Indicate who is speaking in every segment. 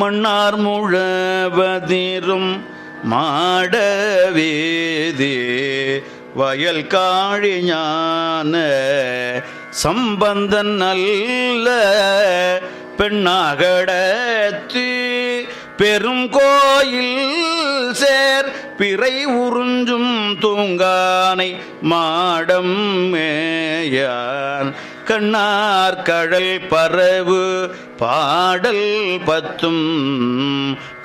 Speaker 1: மன்னார் முழவதிரும் மாடவேதே வயல் காழிஞான சம்பந்தன் நல்ல பெண்ணாகடத்து பெரும் கோயில் சேர் பிறை உறிஞ்சும் தூங்கானை மாடம் மேயான் கண்ணார் கடல் பரவு பாடல் பத்தும்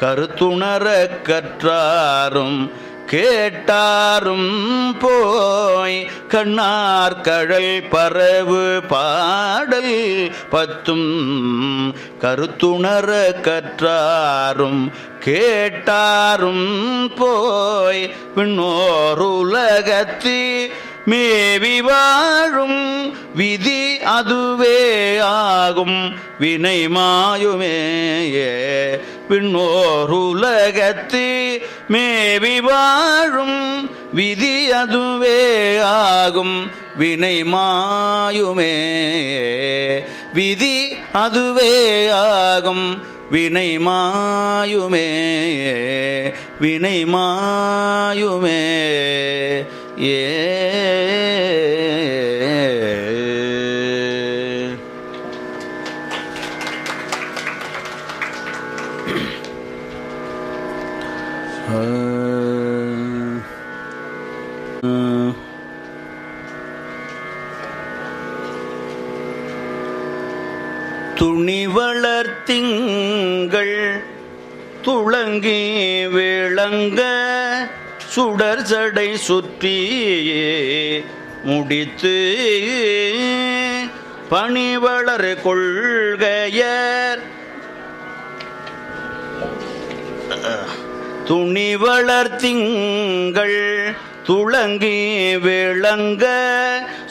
Speaker 1: கருத்துணர கற்றாரும் கேட்டாரும் போய் கண்ணார் கடல் பரவு பாடல் பத்தும் கருத்துணர கற்றாரும் கேட்டாரும் போய் விண்ணோருலகத்தி மேவி வாழும் விதி அதுவே ஆகும் வினை மாயுமேயே விண்ணோருலகத்தி மேவி வாழும் விதி அதுவே ஆகும் வினை மாயுமே விதி அதுவே ஆகும் வினை மாயுமே வினை மாயுமே ஏ துணி வளர்த்திங்கள் துளங்கி விளங்க சுடர் சடை சுற்றியே முடித்து பணி வளர் கொள்கையர் துணி வளர்த்திங்கள் துளங்கி விளங்க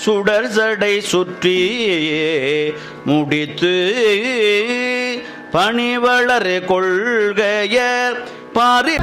Speaker 1: சுடர் சடை சுற்றியே முடித்து பணி வளர் கொள்கையர் பாரி